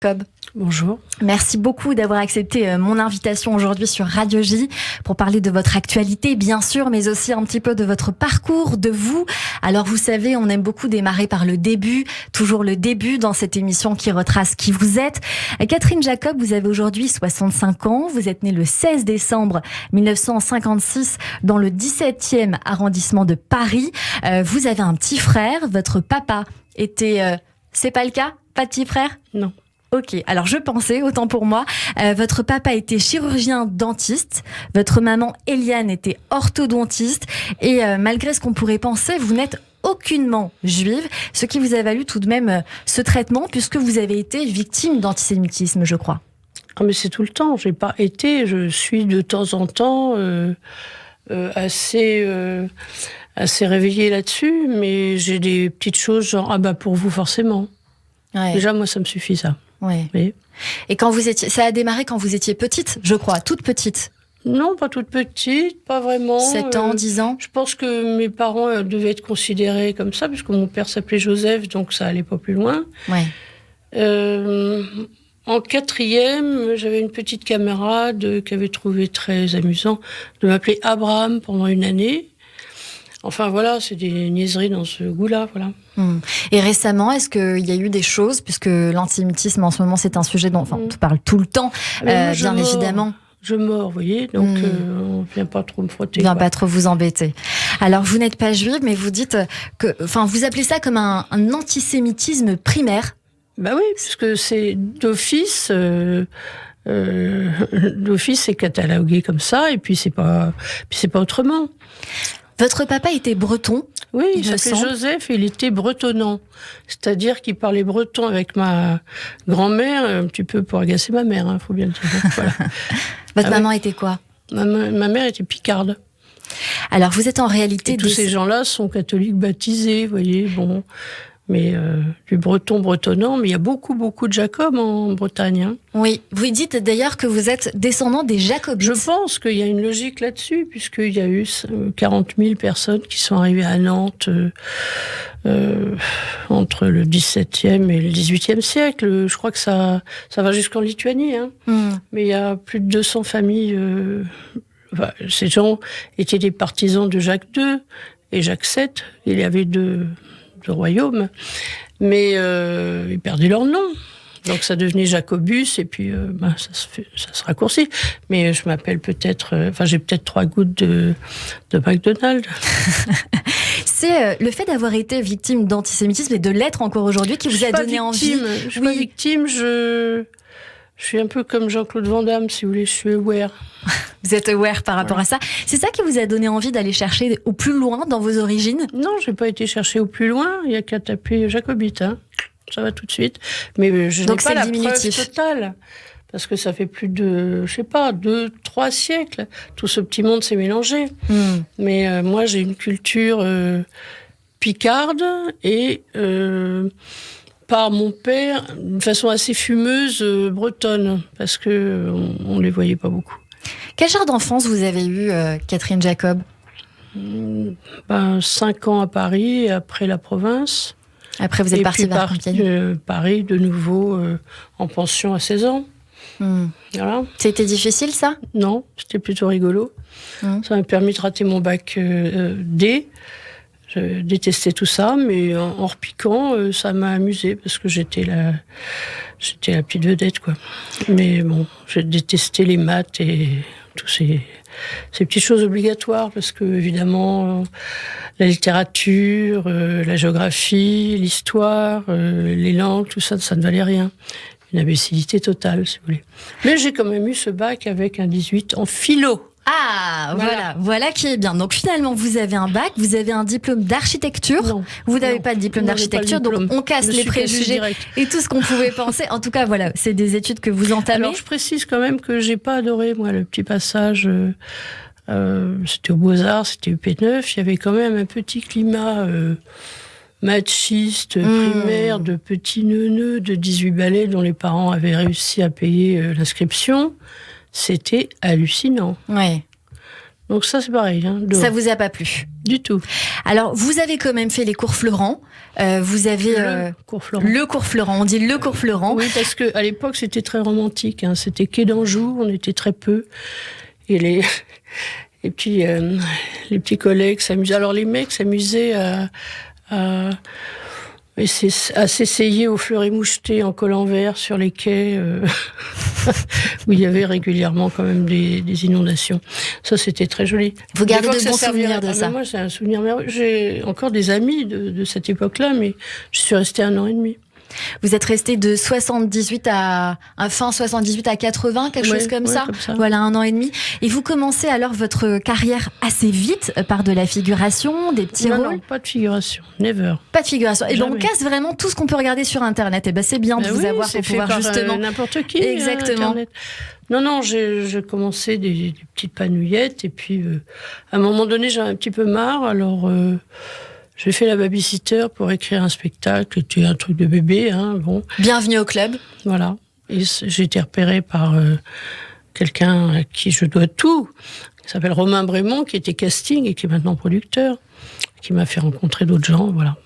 Jacob. Bonjour. Merci beaucoup d'avoir accepté mon invitation aujourd'hui sur Radio J pour parler de votre actualité, bien sûr, mais aussi un petit peu de votre parcours, de vous. Alors, vous savez, on aime beaucoup démarrer par le début, toujours le début dans cette émission qui retrace qui vous êtes. Catherine Jacob, vous avez aujourd'hui 65 ans. Vous êtes née le 16 décembre 1956 dans le 17e arrondissement de Paris. Vous avez un petit frère. Votre papa était... c'est pas le cas? Pas de petit frère? Non. Ok, alors je pensais, autant pour moi, votre papa était chirurgien dentiste, votre maman Eliane était orthodontiste et malgré ce qu'on pourrait penser, vous n'êtes aucunement juive, ce qui vous a valu tout de même ce traitement puisque vous avez été victime d'antisémitisme, je crois. Ah mais c'est tout le temps, j'ai pas été, je suis de temps en temps assez réveillée là-dessus, mais j'ai des petites choses genre, ah bah pour vous forcément. Ouais. Déjà moi ça me suffit ça. Ouais. Oui. Et quand vous étiez, ça a démarré quand vous étiez petite, je crois, toute petite. Non, pas toute petite, pas vraiment. 7 ans, 10 ans. Je pense que mes parents devaient être considérés comme ça, puisque mon père s'appelait Joseph, donc ça allait pas plus loin. Ouais. En 4e, j'avais une petite camarade qui avait trouvé très amusant de m'appeler Abraham pendant une année. Enfin voilà, c'est des niaiseries dans ce goût-là, voilà. Et récemment, est-ce qu'il y a eu des choses, puisque l'antisémitisme en ce moment c'est un sujet dont on parle tout le temps, bien évidemment. Je mords, vous voyez, donc on ne vient pas trop me frotter. Vient pas trop vous embêter. Alors vous n'êtes pas juive, mais vous dites que, enfin, vous appelez ça comme un antisémitisme primaire. Bah oui, puisque c'est d'office. D'office, c'est catalogué comme ça, et puis c'est pas autrement. Votre papa était breton. Oui, il s'appelait Joseph et il était bretonnant. C'est-à-dire qu'il parlait breton avec ma grand-mère, un petit peu pour agacer ma mère, faut bien le dire. Voilà. Votre maman était quoi? Ma mère était picarde. Alors vous êtes en réalité... Et tous ces gens-là sont catholiques baptisés, vous voyez, bon... Mais du breton bretonnant, mais il y a beaucoup de Jacob en Bretagne. Hein. Oui, vous dites d'ailleurs que vous êtes descendant des Jacobites. Je pense qu'il y a une logique là-dessus, puisqu'il y a eu 40 000 personnes qui sont arrivées à Nantes entre le XVIIe et le XVIIIe siècle. Je crois que ça va jusqu'en Lituanie. Hein. Mais il y a plus de 200 familles. Ces gens étaient des partisans de Jacques II et Jacques VII. Il y avait deux royaume, mais ils perdaient leur nom. Donc ça devenait Jacobus, et puis ça se raccourcit. Mais je m'appelle peut-être... j'ai peut-être 3 gouttes de McDonald's. C'est le fait d'avoir été victime d'antisémitisme et de l'être encore aujourd'hui qui vous a donné envie. Je suis pas victime, je suis un peu comme Jean-Claude Van Damme, si vous voulez, je suis aware. Vous êtes aware par rapport à ça. C'est ça qui vous a donné envie d'aller chercher au plus loin dans vos origines? Non, je n'ai pas été chercher au plus loin. Il n'y a qu'à taper Jacobite. Hein. Ça va tout de suite. Mais je n'ai pas la preuve totale. Parce que ça fait plus de, 2-3 siècles. Tout ce petit monde s'est mélangé. Mais moi, j'ai une culture picarde et... par mon père, d'une façon assez fumeuse, bretonne, parce que on les voyait pas beaucoup. Quel genre d'enfance vous avez eu, Catherine Jacob? 5 ans à Paris, et après la province. Après, vous êtes partie vers Paris, de nouveau, en pension à 16 ans. Voilà. C'était difficile, ça? Non, c'était plutôt rigolo. Ça m'a permis de rater mon bac D. Je détestais tout ça, mais en repiquant, ça m'a amusée parce que j'étais la petite vedette, quoi. Mais bon, j'ai détesté les maths et tous ces petites choses obligatoires parce que évidemment, la littérature, la géographie, l'histoire, les langues, tout ça, ça ne valait rien. Une imbécilité totale, si vous voulez. Mais j'ai quand même eu ce bac avec un 18 en philo. Ah, voilà qui est bien. Donc finalement, vous avez un bac, vous avez un diplôme d'architecture. Non, vous n'avez pas de diplôme d'architecture, donc on casse les préjugés et tout ce qu'on pouvait penser. En tout cas, voilà, c'est des études que vous entamez. Alors, je précise quand même que j'ai pas adoré, moi, le petit passage. C'était aux Beaux-Arts, c'était UP9. Il y avait quand même un petit climat machiste, primaire, de petits neuneux de 18 balais dont les parents avaient réussi à payer l'inscription. C'était hallucinant. Ouais. Donc ça, c'est pareil. Hein, ça vous a pas plu? Du tout. Alors, vous avez quand même fait les cours Florent. Vous avez le cours Florent. On dit le cours Florent. Oui, parce que à l'époque, c'était très romantique. Hein. C'était quai d'Anjou. On était très peu. Et les petits collègues s'amusaient. Alors, les mecs s'amusaient à s'essayer aux fleurs émouchetées en col en verre sur les quais où il y avait régulièrement quand même des inondations. Ça, c'était très joli. Vous gardez de bons souvenirs de ça? Moi, c'est un souvenir merveilleux. J'ai encore des amis de cette époque-là, mais je suis restée 1 an et demi. Vous êtes resté de 78 à fin 78 à 80, quelque chose comme ça. Voilà, 1 an et demi. Et vous commencez alors votre carrière assez vite par de la figuration, des petits rôles. Non, pas de figuration, never. Pas de figuration. Et ben on casse vraiment tout ce qu'on peut regarder sur Internet. Et ben c'est bien de vous avoir pour pouvoir justement n'importe qui. Exactement. Non, j'ai commencé des petites panouillettes et puis à un moment donné j'en ai un petit peu marre. Alors j'ai fait la babysitter pour écrire un spectacle, qui était un truc de bébé, hein, bon. Bienvenue au club. Voilà. Et j'ai été repérée par quelqu'un à qui je dois tout, qui s'appelle Romain Brémond, qui était casting et qui est maintenant producteur, qui m'a fait rencontrer d'autres gens, voilà.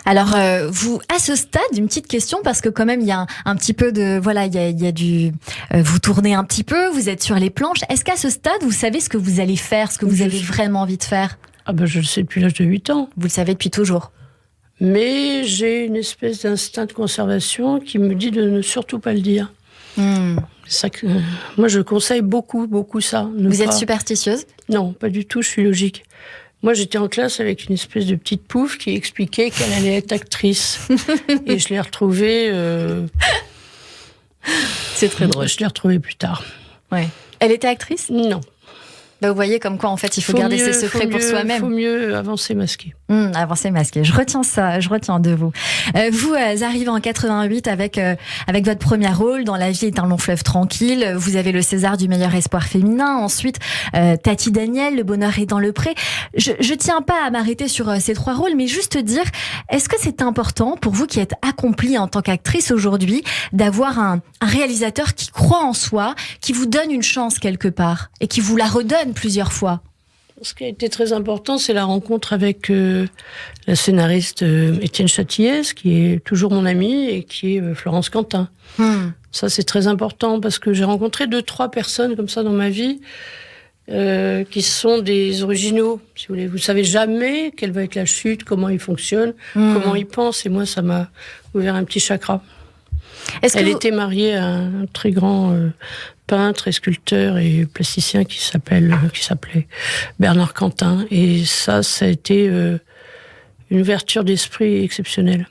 Alors, vous, à ce stade, une petite question, parce que quand même, il y a un petit peu de... Voilà, il y a du... vous tournez un petit peu, vous êtes sur les planches. Est-ce qu'à ce stade, vous savez ce que vous allez faire, ce que vous avez vraiment envie de faire? Ah ben, je le sais depuis l'âge de 8 ans. Vous le savez depuis toujours. Mais j'ai une espèce d'instinct de conservation qui me dit de ne surtout pas le dire. Ça que, moi, je conseille beaucoup ça. Vous êtes superstitieuse? Non, pas du tout, je suis logique. Moi, j'étais en classe avec une espèce de petite pouffe qui expliquait qu'elle allait être actrice. Et je l'ai retrouvée... C'est très drôle. Je l'ai retrouvée plus tard. Ouais. Elle était actrice? Non. Bah vous voyez comme quoi en fait il faut garder ses secrets pour soi-même. Il faut mieux avancer masqué. Avancer masqué. Je retiens ça, je retiens de vous. Vous arrivez en 88 avec votre premier rôle dans La vie est un long fleuve tranquille. Vous avez le César du meilleur espoir féminin. Ensuite, Tati Daniel, Le bonheur est dans le pré. Je tiens pas à m'arrêter sur ces 3 rôles, mais juste dire, est-ce que c'est important pour vous qui êtes accomplie en tant qu'actrice aujourd'hui d'avoir un réalisateur qui croit en soi, qui vous donne une chance quelque part et qui vous la redonne plusieurs fois? Ce qui a été très important, c'est la rencontre avec la scénariste Étienne Châtillès, qui est toujours mon amie, et qui est Florence Quentin. Ça, c'est très important, parce que j'ai rencontré 2-3 personnes comme ça dans ma vie, qui sont des originaux, si vous voulez. Vous savez jamais quelle va être la chute, comment ils fonctionnent, comment ils pensent, et moi, ça m'a ouvert un petit chakra. Elle était mariée à un très grand peintre et sculpteur et plasticien qui s'appelait Bernard Quentin. Et ça a été une ouverture d'esprit exceptionnelle.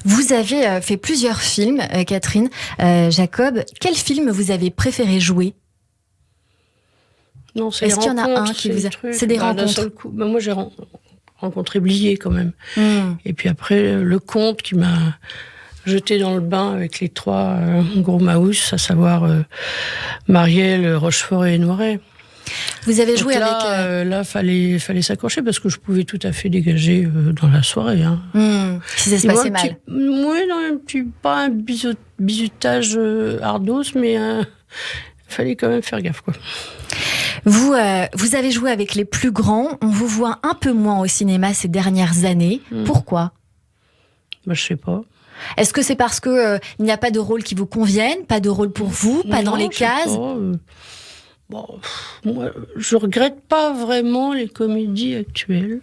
Vous avez fait plusieurs films, Catherine Jacob. Quel film vous avez préféré jouer? Non, c'est des rencontres. Est-ce qu'il y en a un qui vous a... C'est des rencontres. Moi, j'ai rencontré Blier quand même. Et puis après, le comte qui m'a jeté dans le bain avec les 3 gros maous, à savoir Marielle, Rochefort et Noiret. Vous avez joué avec... Là, fallait s'accrocher parce que je pouvais tout à fait dégager dans la soirée. Hein. Si ça se passait mal. Oui, non, pas un bisutage ardos, mais il fallait quand même faire gaffe, quoi. Vous avez joué avec les plus grands. On vous voit un peu moins au cinéma ces dernières années. Pourquoi? Je sais pas. Est-ce que c'est parce que il n'y a pas de rôle qui vous convienne, pas de rôle pour vous, pas dans les cases? Bon, moi, je regrette pas vraiment les comédies actuelles.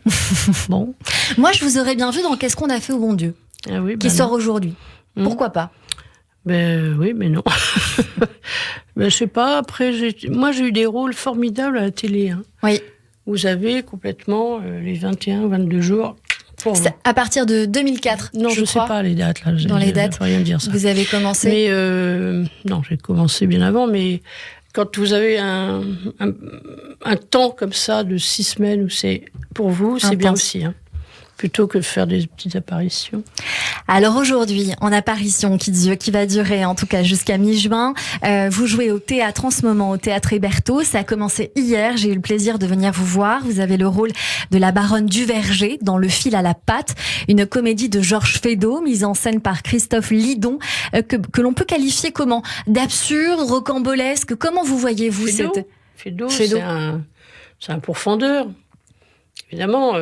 Bon. Moi, je vous aurais bien vu dans Qu'est-ce qu'on a fait au bon Dieu, qui sort aujourd'hui. Pourquoi pas? Oui, mais non. Je sais pas. Après, moi, j'ai eu des rôles formidables à la télé. Hein. Oui. Vous avez complètement les 21, 22 jours. À partir de 2004, non, je ne sais pas les dates. Là, dans les dates, rien dire ça. Vous avez commencé. Mais non, j'ai commencé bien avant. Mais quand vous avez un temps comme ça de 6 semaines où c'est pour vous, c'est bien aussi. Hein. Plutôt que de faire des petites apparitions. Alors aujourd'hui, en apparition qui va durer en tout cas jusqu'à mi-juin, vous jouez au théâtre en ce moment, au théâtre Hébertot. Ça a commencé hier, j'ai eu le plaisir de venir vous voir. Vous avez le rôle de la baronne Duverger dans Le fil à la patte, une comédie de Georges Feydeau, mise en scène par Christophe Lidon, que l'on peut qualifier comment? D'absurde, rocambolesque. Comment vous voyez-vous Feydeau, c'est c'est un pourfendeur. Évidemment,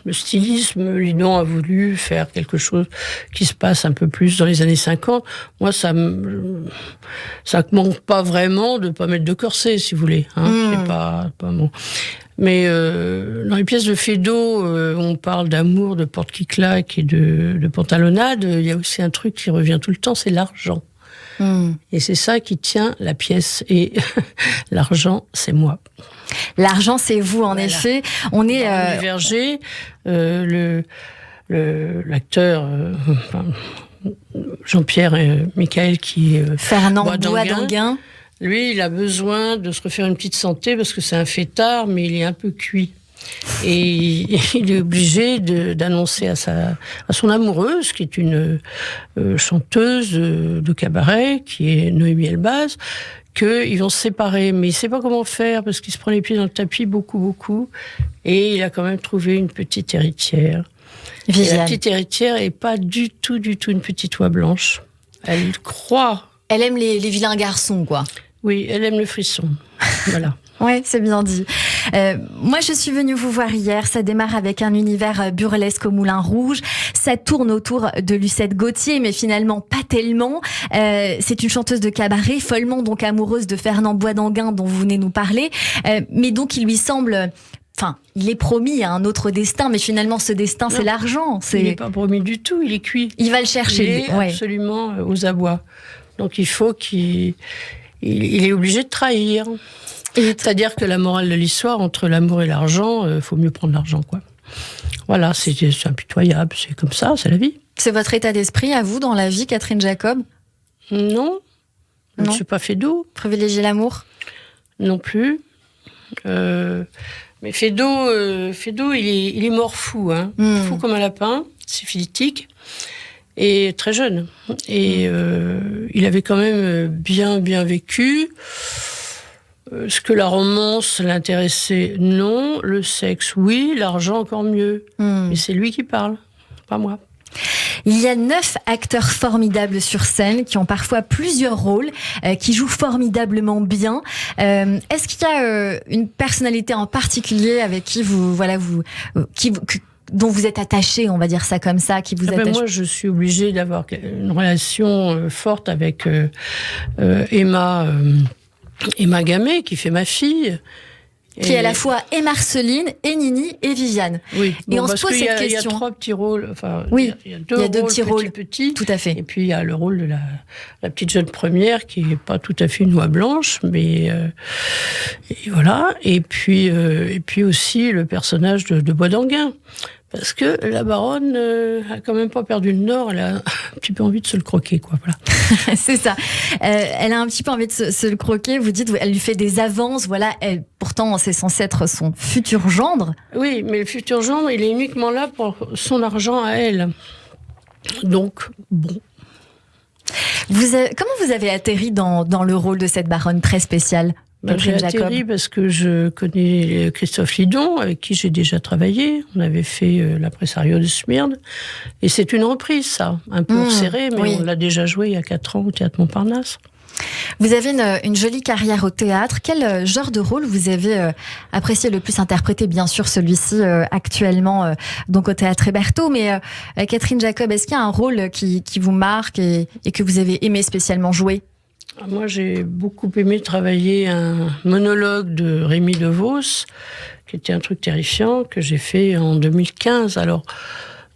le stylisme, Lidon a voulu faire quelque chose qui se passe un peu plus dans les années 50. Moi, ça manque pas vraiment de pas mettre de corset, si vous voulez. C'est pas bon. Mais dans les pièces de Feydeau, on parle d'amour, de porte qui claque et de pantalonnade. Il y a aussi un truc qui revient tout le temps, c'est l'argent. Et c'est ça qui tient la pièce. Et l'argent, c'est moi. L'argent, c'est vous, en effet. On est Verger, l'acteur Jean-Pierre Michael qui est Fernand Boisdanguin. Lui, il a besoin de se refaire une petite santé parce que c'est un fêtard, mais il est un peu cuit. Et il est obligé d'annoncer à son amoureuse, qui est une chanteuse de cabaret, qui est Noémie Elbaz, qu'ils vont se séparer. Mais il ne sait pas comment faire parce qu'il se prend les pieds dans le tapis beaucoup. Et il a quand même trouvé une petite héritière. Et la petite héritière n'est pas du tout une petite oie blanche. Elle croit. Elle aime les vilains garçons, quoi. Oui, elle aime le frisson. Voilà. Oui, c'est bien dit. Moi, je suis venue vous voir hier. Ça démarre avec un univers burlesque au Moulin Rouge. Ça tourne autour de Lucette Gauthier, mais finalement pas tellement. C'est une chanteuse de cabaret, follement donc amoureuse de Fernand Boisdanguin, dont vous venez nous parler. Mais donc, il lui semble... Enfin, il est promis à un autre destin, mais finalement, ce destin, c'est l'argent. Il n'est pas promis du tout, il est cuit. Il va le chercher. Il est absolument aux abois. Donc, il faut qu'il est obligé de trahir. C'est-à-dire que la morale de l'histoire, entre l'amour et l'argent, faut mieux prendre l'argent, quoi. Voilà, c'est impitoyable, c'est comme ça, c'est la vie. C'est votre état d'esprit, à vous, dans la vie, Catherine Jacob ? Non, je ne suis pas Feydeau. Privilégier l'amour ? Non plus. Mais Feydeau, il est mort fou, fou comme un lapin, syphilitique, et très jeune. Et il avait quand même bien vécu. Est-ce que la romance l'intéressait ? Non. Le sexe, oui. L'argent, encore mieux. Mais c'est lui qui parle, pas moi. Il y a 9 acteurs formidables sur scène qui ont parfois plusieurs rôles, qui jouent formidablement bien. Est-ce qu'il y a une personnalité en particulier avec qui dont vous êtes attaché, on va dire ça comme ça, qui vous attache ? Moi, je suis obligée d'avoir une relation forte avec Emma Gamay, qui fait ma fille. Qui est à la fois et Marceline, et Nini, et Viviane. Oui. Et on se pose cette question. Il y a 3 petits rôles. Enfin, oui, il y a deux petits rôles petits. Tout à fait. Et puis il y a le rôle de la petite jeune première qui n'est pas tout à fait une oie blanche, mais et voilà. Et puis aussi le personnage de Boisdanguin. Parce que la baronne a quand même pas perdu le nord, elle a un petit peu envie de se le croquer, quoi. Voilà. C'est ça. Elle a un petit peu envie de se le croquer. Vous dites, elle lui fait des avances. Voilà. Pourtant, c'est censé être son futur gendre. Oui, mais le futur gendre, il est uniquement là pour son argent à elle. Donc, bon. Comment vous avez atterri dans le rôle de cette baronne très spéciale ? J'ai atterri parce que je connais Christophe Lidon, avec qui j'ai déjà travaillé. On avait fait l'Impresario de Smyrne. Et c'est une reprise, ça. Un peu serré, mais on l'a déjà joué il y a 4 ans au Théâtre Montparnasse. Vous avez une jolie carrière au théâtre. Quel genre de rôle vous avez apprécié le plus interpréter ? Bien sûr, celui-ci actuellement donc au Théâtre Hébertot. Mais Catherine Jacob, est-ce qu'il y a un rôle qui vous marque et que vous avez aimé spécialement jouer ? Moi, j'ai beaucoup aimé travailler un monologue de Rémi DeVos, qui était un truc terrifiant, que j'ai fait en 2015. Alors,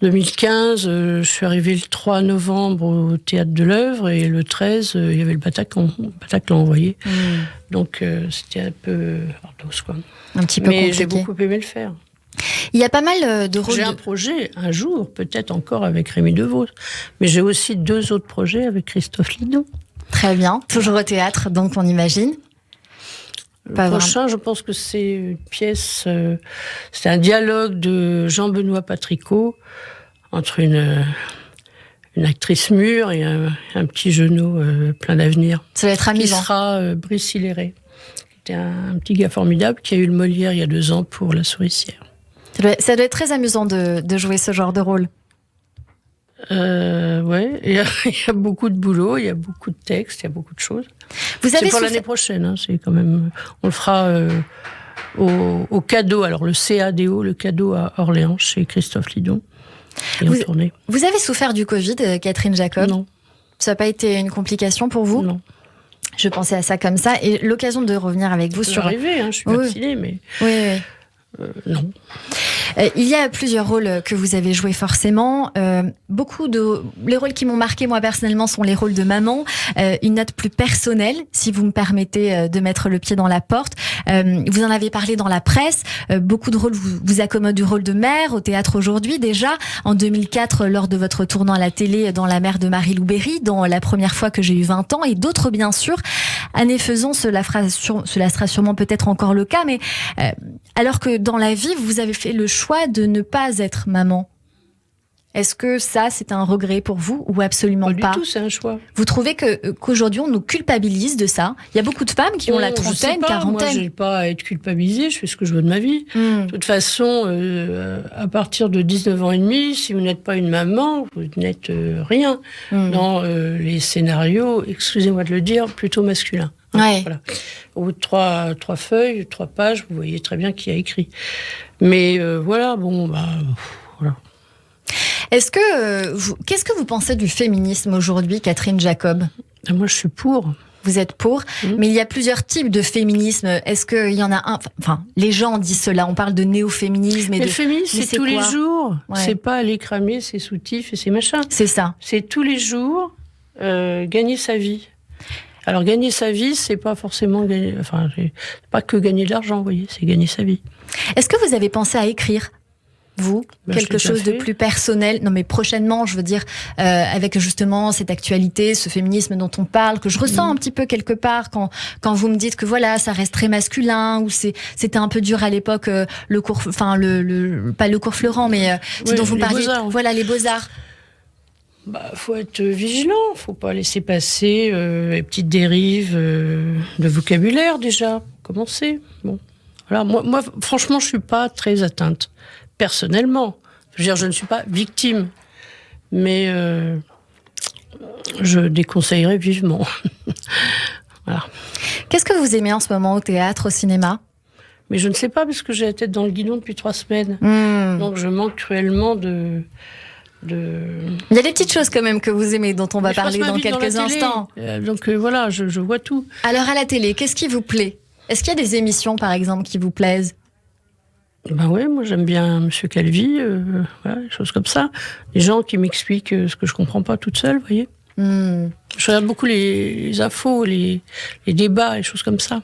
2015, je suis arrivée le 3 novembre au Théâtre de l'Œuvre, et le 13, il y avait le Bataclan envoyé. Donc, c'était un peu ardos, quoi. Un petit peu compliqué. Mais j'ai beaucoup aimé le faire. Il y a pas mal de rôles. J'ai un projet, un jour, peut-être encore avec Rémi DeVos, mais j'ai aussi 2 autres projets avec Christophe Lidon. Très bien, toujours au théâtre, donc on imagine. Le prochain, je pense que c'est une pièce, c'est un dialogue de Jean-Benoît Patricot entre une actrice mûre et un petit genou plein d'avenir. Ça va être amusant. Qui sera Brice Hilleret, qui était un petit gars formidable qui a eu le Molière il y a 2 ans pour La Souricière. Ça doit être très amusant de jouer ce genre de rôle. Ouais, il y a beaucoup de boulot, il y a beaucoup de textes, il y a beaucoup de choses. C'est pour l'année prochaine, hein, c'est quand même... On le fera au cadeau, alors le CADO, le cadeau à Orléans, chez Christophe Lidon. Vous avez souffert du Covid, Catherine Jacob? Non. Ça n'a pas été une complication pour vous? Non. Je pensais à ça comme ça. Et l'occasion de revenir avec vous sur... arrivé, hein, je suis vaccinée, mais... Oui. Non. Il y a plusieurs rôles que vous avez joués forcément. Les rôles qui m'ont marqué moi personnellement sont les rôles de maman. Une note plus personnelle, si vous me permettez de mettre le pied dans la porte. Vous en avez parlé dans la presse. Beaucoup de rôles vous accommodent du rôle de mère au théâtre aujourd'hui déjà. En 2004, lors de votre tournant à la télé dans La mère de Marie-Lou Berry, dans La première fois que j'ai eu 20 ans, et d'autres bien sûr. Année faisant, cela sera sûrement peut-être encore le cas, mais alors que dans la vie, vous avez fait le choix de ne pas être maman. Est-ce que ça, c'est un regret pour vous ou absolument pas? Pas du tout, c'est un choix. Vous trouvez qu'aujourd'hui, on nous culpabilise de ça? Il y a beaucoup de femmes qui ont la trentaine, quarantaine. Moi, je n'ai pas à être culpabilisée, je fais ce que je veux de ma vie. De toute façon, à partir de 19 ans et demi, si vous n'êtes pas une maman, vous n'êtes rien dans les scénarios, excusez-moi de le dire, plutôt masculins. Ouais. Voilà. Au bout de 3 feuilles, 3 pages, vous voyez très bien qui a écrit. Mais voilà, voilà. Qu'est-ce que vous pensez du féminisme aujourd'hui, Catherine Jacob? Moi, je suis pour. Vous êtes pour, mais il y a plusieurs types de féminisme. Est-ce qu'il y en a un? Enfin, les gens disent cela. On parle de néo-féminisme. Mais le féminisme, c'est tous les jours. Ouais. C'est pas aller cramer ses soutifs et ses machins. C'est ça. C'est tous les jours gagner sa vie. Alors, gagner sa vie, c'est pas forcément gagner. Enfin, pas que gagner de l'argent, vous voyez, c'est gagner sa vie. Est-ce que vous avez pensé à écrire? Vous, quelque chose de plus personnel? Non, mais prochainement, je veux dire, avec justement cette actualité, ce féminisme dont on parle, que je ressens un petit peu quelque part quand vous me dites que voilà, ça reste très masculin, ou c'était un peu dur à l'époque, le cours, enfin pas le cours Florent, mais dont vous parliez, voilà, les beaux-arts. Faut être vigilant, faut pas laisser passer les petites dérives de vocabulaire déjà. Commencer. Bon, voilà. Moi, franchement, je suis pas très atteinte. Personnellement, je veux dire, je ne suis pas victime, mais je déconseillerais vivement. Voilà. Qu'est-ce que vous aimez en ce moment au théâtre, au cinéma? Mais je ne sais pas, parce que j'ai la tête dans le guidon depuis 3 semaines. Donc je manque cruellement de... Il y a des petites choses quand même que vous aimez, dont on va parler dans quelques instants. Donc voilà, je vois tout. Alors à la télé, qu'est-ce qui vous plaît? Est-ce qu'il y a des émissions, par exemple, qui vous plaisent? Oui, moi j'aime bien Monsieur Calvi, voilà, des choses comme ça. Des gens qui m'expliquent ce que je comprends pas toute seule, vous voyez. Je regarde beaucoup les infos, les débats, les choses comme ça.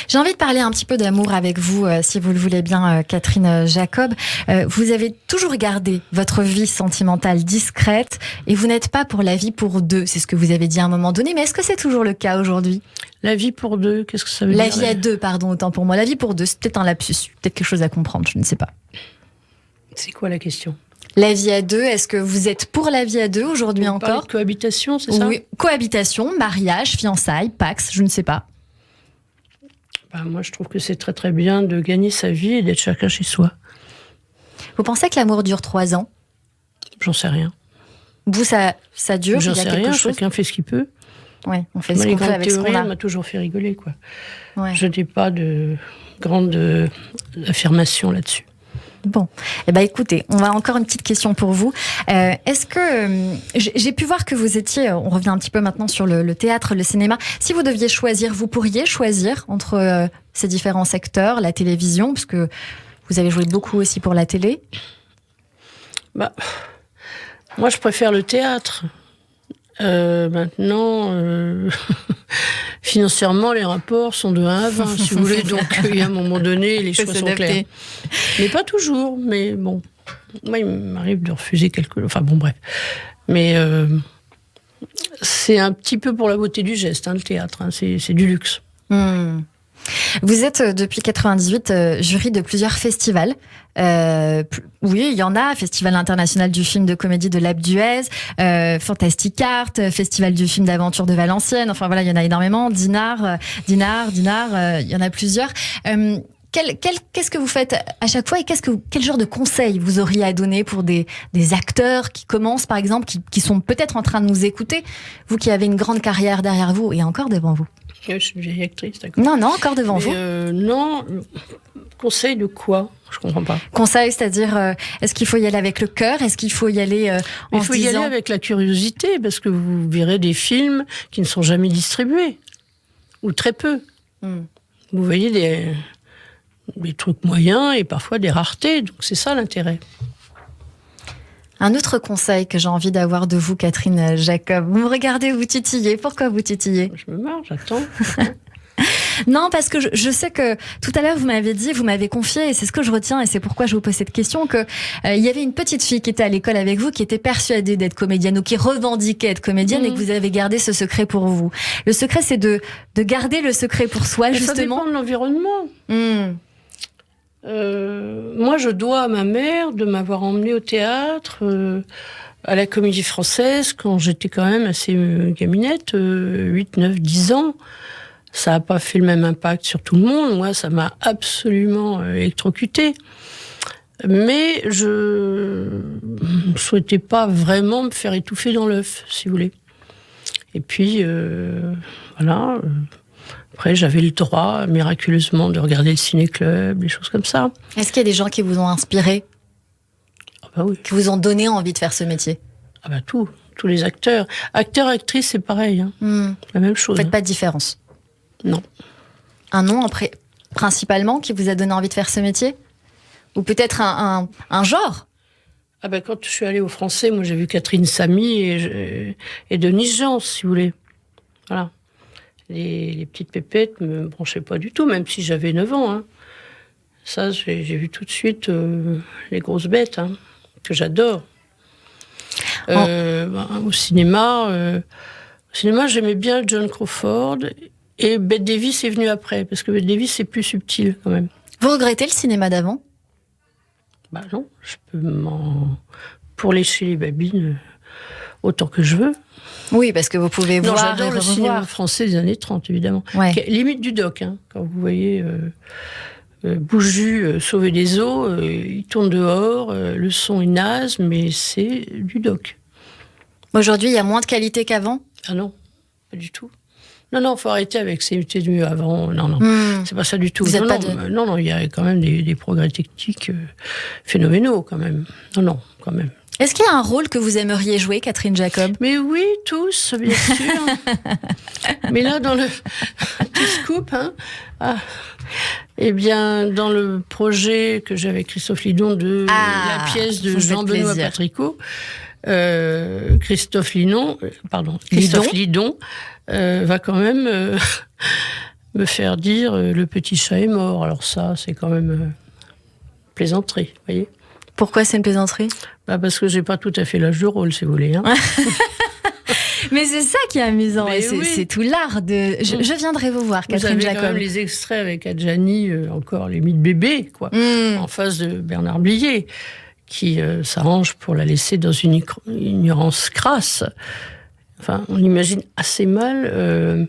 J'ai envie de parler un petit peu d'amour avec vous, si vous le voulez bien, Catherine Jacob. Vous avez toujours gardé votre vie sentimentale discrète et vous n'êtes pas pour la vie pour deux. C'est ce que vous avez dit à un moment donné, mais est-ce que c'est toujours le cas aujourd'hui? La vie pour deux, qu'est-ce que ça veut dire? La vie à deux, pardon, autant pour moi. La vie pour deux, c'est peut-être un lapsus, peut-être quelque chose à comprendre, je ne sais pas. C'est quoi la question? La vie à deux, est-ce que vous êtes pour la vie à deux aujourd'hui encore? Parlez de cohabitation, c'est ça? Oui, cohabitation, mariage, fiançailles, Pax, je ne sais pas. Moi, je trouve que c'est très très bien de gagner sa vie et d'être chacun chez soi. Vous pensez que l'amour dure 3 ans? J'en sais rien. Vous, ça dure? J'en sais rien, chacun fait ce qu'il peut. Oui, on fait ce qu'on peut avec ce qu'on a. M'a toujours fait rigoler, quoi. Ouais. Je n'ai pas de grande affirmation là-dessus. Bon, écoutez, on va encore une petite question pour vous. Est-ce que j'ai pu voir que vous étiez, on revient un petit peu maintenant sur le théâtre, le cinéma. Si vous deviez choisir, vous pourriez choisir entre ces différents secteurs, la télévision, parce que vous avez joué beaucoup aussi pour la télé. Moi, je préfère le théâtre. Maintenant, financièrement, les rapports sont de 1 à 20, si vous voulez. Donc, il y a un moment donné, les choix sont clairs. Mais pas toujours. Mais bon, moi, il m'arrive de refuser quelque... Enfin, bon, bref. Mais c'est un petit peu pour la beauté du geste, le théâtre. C'est du luxe. Vous êtes depuis 98 jury de plusieurs festivals. Oui, il y en a. Festival international du film de comédie de l'Alpe d'Huez, Fantastic Art, Festival du film d'aventure de Valenciennes. Enfin voilà, il y en a énormément. Dinard, il y en a plusieurs. qu'est-ce que vous faites à chaque fois et quel genre de conseils vous auriez à donner pour des acteurs qui commencent, par exemple, qui sont peut-être en train de nous écouter, vous qui avez une grande carrière derrière vous et encore devant vous? Je suis une vieille actrice, d'accord. Non, encore devant vous. Non, conseil de quoi? Je comprends pas. Conseil, c'est-à-dire, est-ce qu'il faut y aller avec le cœur? Est-ce qu'il faut y aller Il faut y aller avec la curiosité, parce que vous verrez des films qui ne sont jamais distribués, ou très peu. Vous voyez des trucs moyens et parfois des raretés, donc c'est ça l'intérêt. Un autre conseil que j'ai envie d'avoir de vous, Catherine Jacob. Vous me regardez, vous titillez. Pourquoi vous titillez? Je me marre, j'attends. Non, parce que je sais que tout à l'heure, vous m'avez confié, et c'est ce que je retiens, et c'est pourquoi je vous pose cette question, que il y avait une petite fille qui était à l'école avec vous, qui était persuadée d'être comédienne, ou qui revendiquait être comédienne, et que vous avez gardé ce secret pour vous. Le secret, c'est de garder le secret pour soi, justement. Ça dépend de l'environnement. Moi, je dois à ma mère de m'avoir emmenée au théâtre, à la Comédie Française, quand j'étais quand même assez gaminette, 8, 9, 10 ans. Ça n'a pas fait le même impact sur tout le monde. Moi, ça m'a absolument électrocutée. Mais je ne souhaitais pas vraiment me faire étouffer dans l'œuf, si vous voulez. Et puis, voilà. Après, j'avais le droit, miraculeusement, de regarder le ciné-club, des choses comme ça. Est-ce qu'il y a des gens qui vous ont inspiré? Ah bah oui. Qui vous ont donné envie de faire ce métier? Ah bah tous les acteurs. Acteurs, actrices, c'est pareil. La même chose. Vous faites pas de différence? Non. Un nom principalement qui vous a donné envie de faire ce métier? Ou peut-être un genre? Ah ben quand je suis allée au Français, moi j'ai vu Catherine Samy et Denise Jean, si vous voulez. Voilà. Les petites pépettes me branchaient pas du tout, même si j'avais 9 ans. Ça, j'ai vu tout de suite les grosses bêtes, que j'adore. Au cinéma, j'aimais bien John Crawford. Et Bette Davis est venue après, parce que Bette Davis, c'est plus subtil, quand même. Vous regrettez le cinéma d'avant? Bah non, je peux pour lécher les babines autant que je veux. Oui, parce que vous pouvez voir et j'adore le cinéma français des années 30, évidemment. Ouais. Limite du doc, quand vous voyez Bouju sauver des eaux, il tourne dehors, le son est naze, mais c'est du doc. Aujourd'hui, il y a moins de qualité qu'avant? Ah non, pas du tout. Non, faut arrêter avec c'était mieux avant. Non, c'est pas ça du tout. Non, il y a quand même des progrès techniques phénoménaux, quand même. Non, quand même. Est-ce qu'il y a un rôle que vous aimeriez jouer, Catherine Jacob? Mais oui, tous, bien sûr. Mais là, dans le petit scoop, eh bien, dans le projet que j'ai avec Christophe Lidon de la pièce de Jean-Benoît Patricot, Christophe Lidon va quand même me faire dire le petit chat est mort. Alors ça, c'est quand même plaisanterie, vous voyez. Pourquoi c'est une plaisanterie? Parce que j'ai pas tout à fait l'âge de rôle, si vous voulez. Mais c'est ça qui est amusant, c'est tout l'art de... Je viendrai vous voir, Catherine Jacob. Vous avez quand même les extraits avec Adjani, encore les mythes bébés, quoi, en face de Bernard Blier, qui s'arrange pour la laisser dans une ignorance crasse. Enfin, on imagine assez mal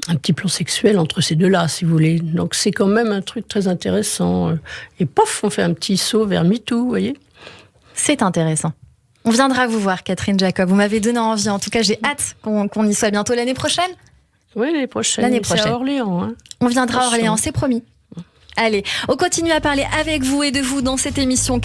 un petit plan sexuel entre ces deux-là, si vous voulez. Donc c'est quand même un truc très intéressant. Et pof, on fait un petit saut vers MeToo, vous voyez. C'est intéressant. On viendra vous voir, Catherine Jacob. Vous m'avez donné envie. En tout cas, j'ai hâte qu'on y soit bientôt l'année prochaine. Oui, l'année prochaine. C'est à Orléans. On viendra à Orléans, c'est promis. Allez, on continue à parler avec vous et de vous dans cette émission.